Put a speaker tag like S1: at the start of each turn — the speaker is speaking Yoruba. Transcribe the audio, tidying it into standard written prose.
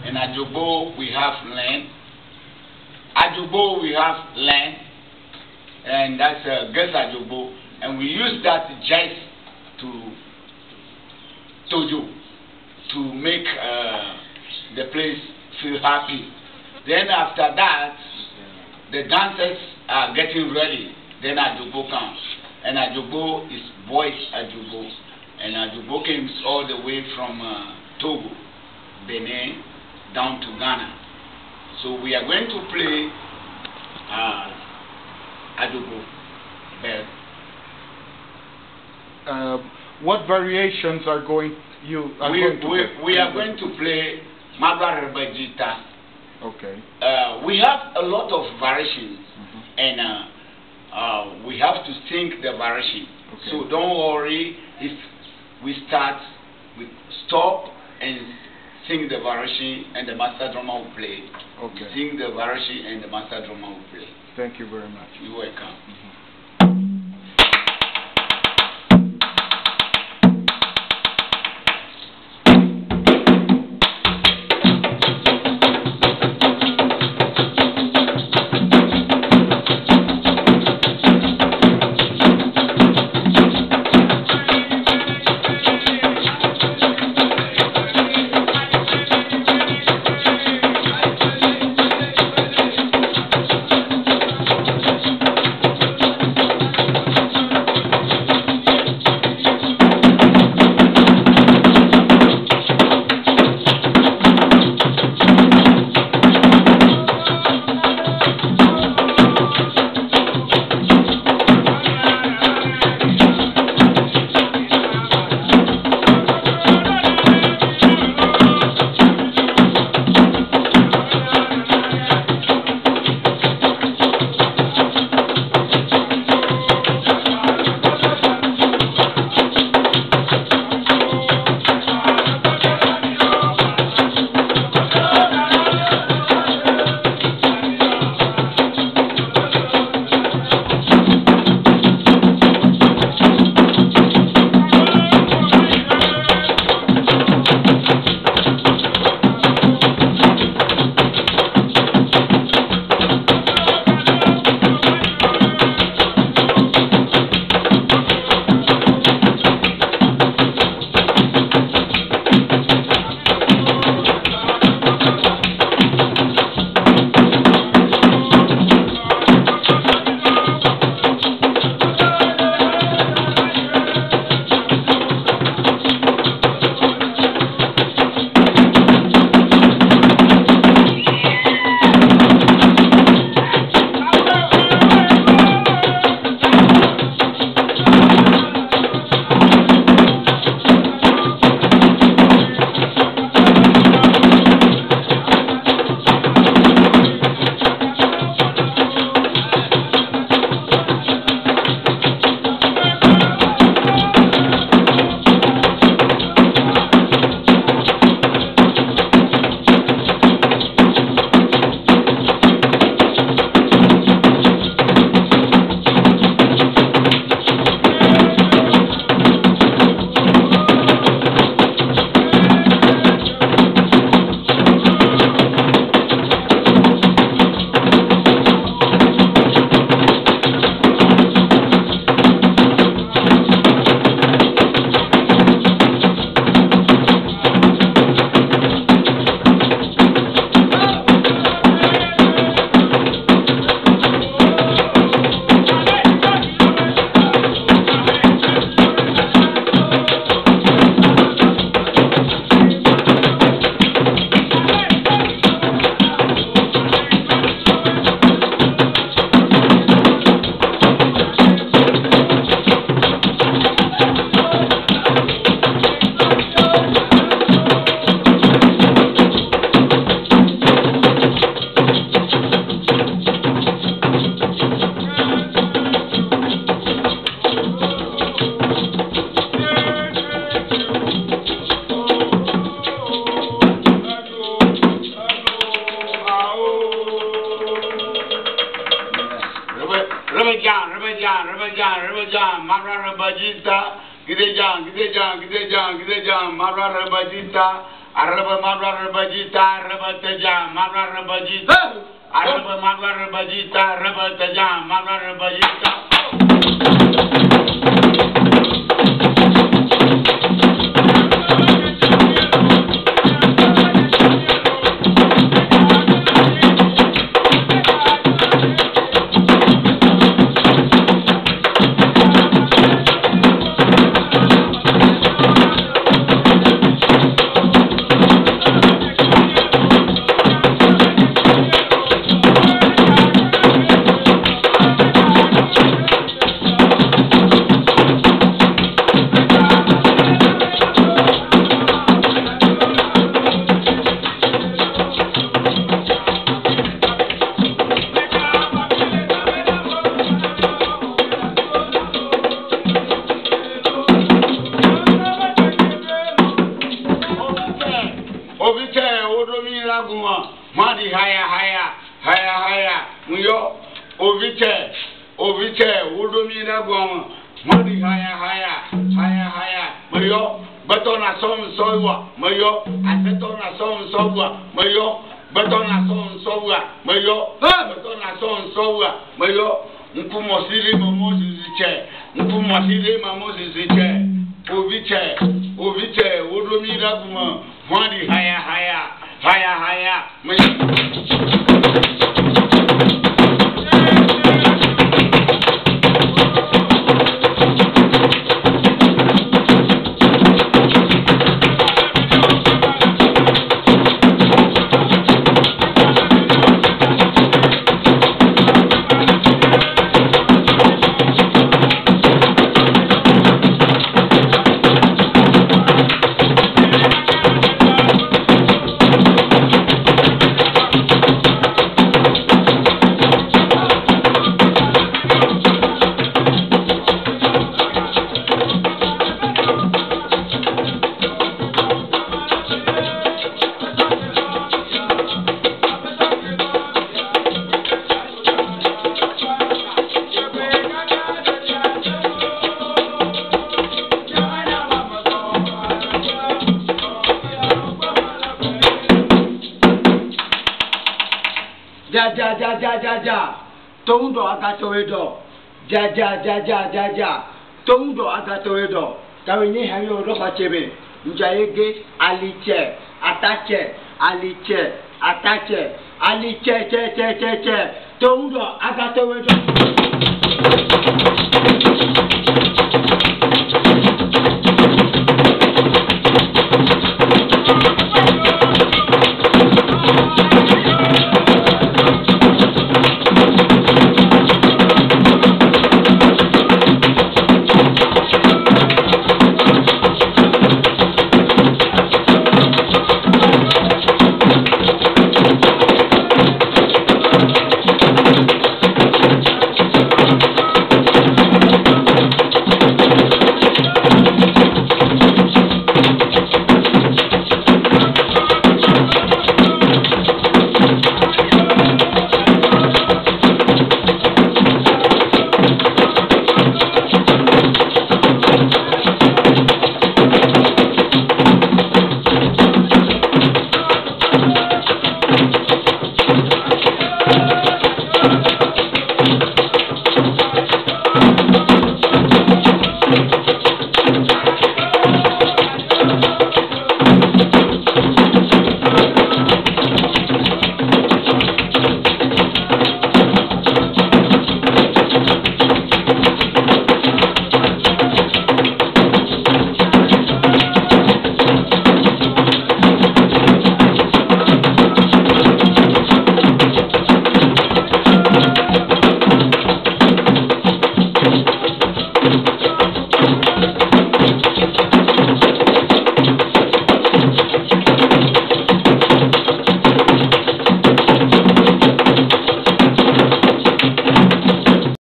S1: In Adzogbo we have land. Adzogbo we have land, and that's Ges Adzogbo, and we use that just to tojo, to make the place feel happy. Then after that, the dancers are getting ready. Then Adzogbo comes, and Adzogbo is voice Adzogbo, and Adzogbo comes all the way from Togo, Benin, down to Ghana. So we are going to play Adzogbo bell.
S2: What variations are going to play?
S1: We are going to play Mabra Rebajita.
S2: Okay.
S1: We have a lot of variations, and we have to sing the variation.
S2: Okay.
S1: So don't worry if we start, we stop and sing the variation, and the master drummer will play.
S2: Okay.
S1: Sing the variation, and the master drummer will play.
S2: Thank you very much.
S1: You're welcome. Rebajang, Mara Rebajita, Gidejang, Mara Rebajita, araba madwa araba jita araba taja madwa araba jita araba madwa araba jita araba taja madwa araba jita. Madi haya, muyo, ovite, udomina guama, madi haya, muyo, batona som sowa, muyo, asetona som sowa, muyo, batona som sowa, muyo, batona som sowa, muyo, nkumosiri mamosi ziche, ovite, udomina guama, madi haya,
S3: Ja. Tondo agatoedo. Ja. Tondo agatoedo. Kawini hayo roha chebe. Njayege aliche. Atache. Aliche. Tondo agatoedo.